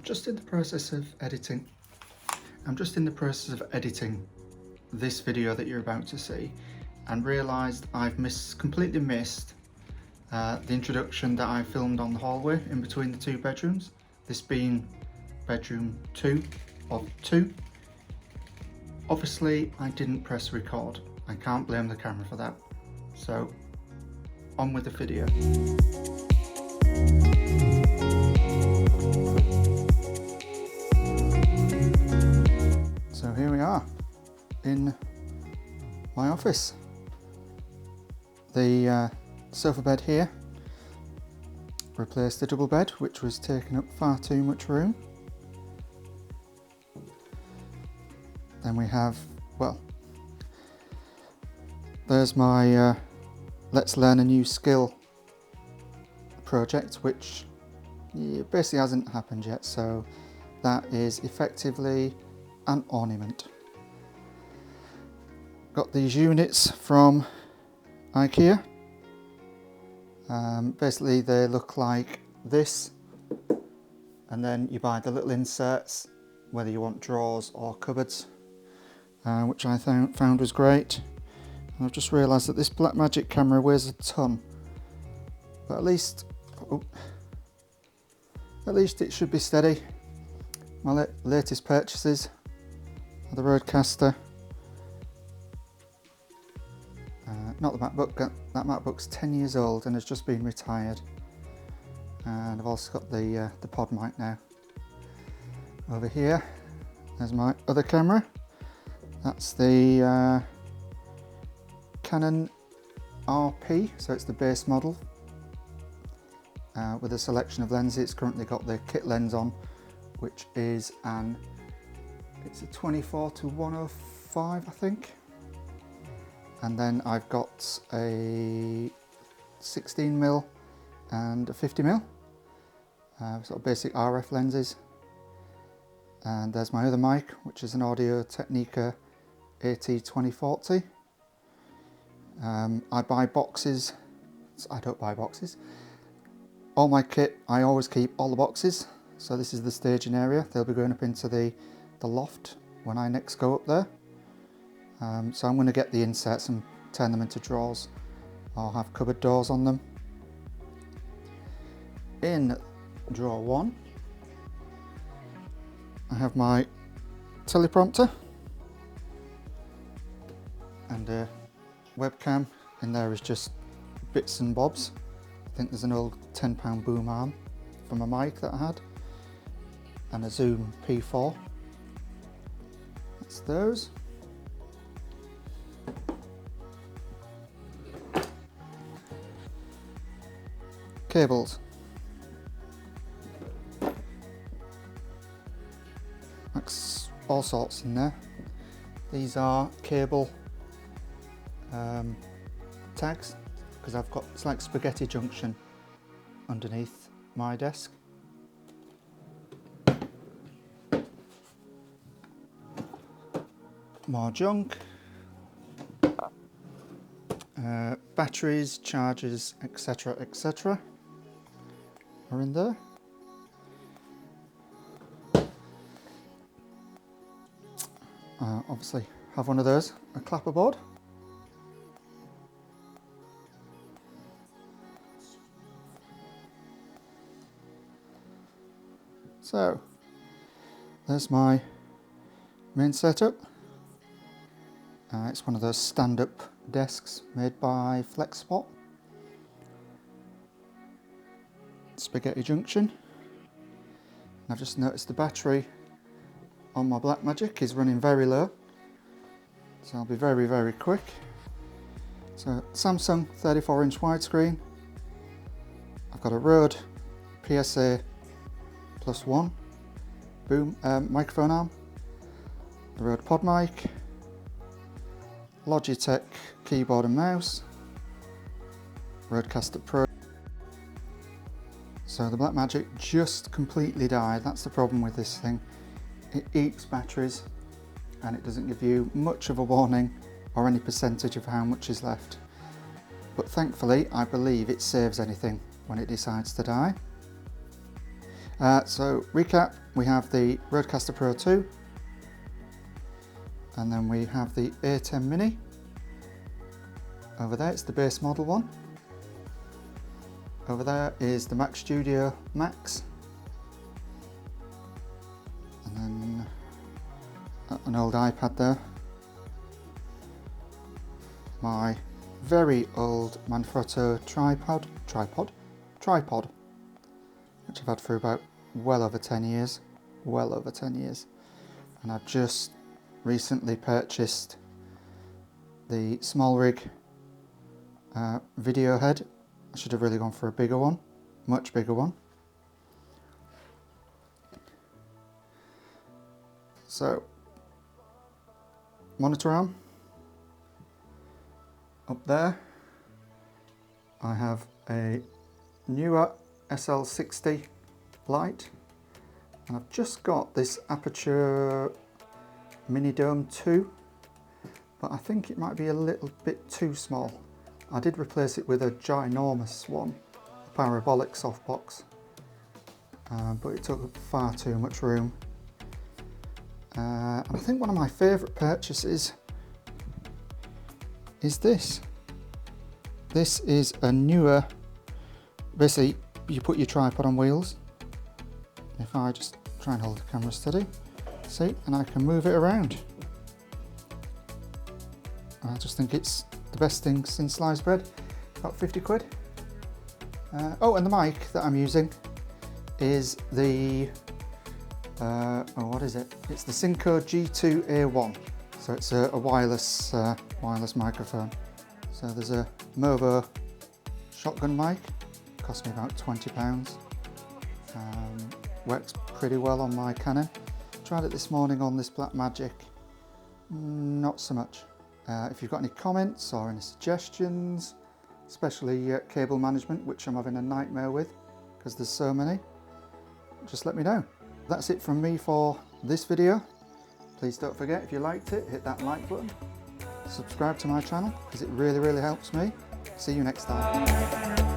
just in the process of editing. I'm just in the process of editing this video that you're about to see, and realised I've completely missed the introduction that I filmed on the hallway in between the two bedrooms, this being bedroom 2 of 2. Obviously I didn't press record. I can't blame the camera for that. So on with the video. So here we are in my office. The sofa bed here replaced the double bed, which was taking up far too much room. Then we have, well, there's my Let's Learn a New Skill project, which basically hasn't happened yet, so that is effectively an ornament. Got these units from IKEA. Basically they look like this, and then you buy the little inserts, whether you want drawers or cupboards, which I found was great. And I've just realised that this Blackmagic camera weighs a ton, but at least it should be steady. My latest purchases are the Rodecaster, not the MacBook. That MacBook's 10 years old and has just been retired, and I've also got the pod mic now. Over here, there's my other camera. That's the Canon RP, so it's the base model with a selection of lenses. It's currently got the kit lens on, which is it's a 24-105, I think. And then I've got a 16mm and a 50mm, sort of basic RF lenses. And there's my other mic, which is an Audio Technica AT2040. I buy boxes. I don't buy boxes. All my kit, I always keep all the boxes. So this is the staging area. They'll be going up into the loft when I next go up there. So I'm going to get the inserts and turn them into drawers. I'll have cupboard doors on them. In drawer 1, I have my teleprompter and a webcam. In there is just bits and bobs. I think there's an old £10 boom arm from a mic that I had, and a Zoom P4. That's those. Cables. That's all sorts in there. These are cable tags, because I've got, it's like spaghetti junction underneath my desk. More junk. Batteries, chargers, etc., etc. are in there. Obviously have one of those, a clapperboard. So there's my main setup. It's one of those stand-up desks made by FlexSpot. Spaghetti junction. I've just noticed the battery on my Blackmagic is running very low, so I'll be very, very quick. So Samsung 34-inch widescreen. I've got a Rode PSA +1 boom microphone arm, the Rode pod mic, Logitech keyboard and mouse, Rodecaster Pro. So the Blackmagic just completely died. That's the problem with this thing. It eats batteries and it doesn't give you much of a warning or any percentage of how much is left. But thankfully, I believe it saves anything when it decides to die. So recap, we have the Rodecaster Pro 2, and then we have the A10 Mini. Over there it's the base model one. Over there is the Mac Studio Max. And then an old iPad there. My very old Manfrotto tripod, which I've had for about well over 10 years. And I've just recently purchased the small rig video head. I should have really gone for a bigger one, much bigger one. So, monitor arm. Up there, I have a Neewer SL60 light, and I've just got this Aperture Mini Dome 2, but I think it might be a little bit too small. I did replace it with a ginormous one, a Parabolic Softbox, but it took up far too much room. And I think one of my favourite purchases is this. This is a Neewer, basically you put your tripod on wheels. If I just try and hold the camera steady, see, and I can move it around. I just think it's the best thing since sliced bread. About 50 quid. Oh, and the mic that I'm using is the, what is it? It's the Synco G2A1. So it's a wireless microphone. So there's a Movo shotgun mic, cost me about £20. Works pretty well on my Canon. Tried it this morning on this Blackmagic, not so much. If you've got any comments or any suggestions, especially cable management, which I'm having a nightmare with because there's so many, just let me know. That's it from me for this video. Please don't forget, if you liked it, hit that like button. Subscribe to my channel because it really helps me. See you next time.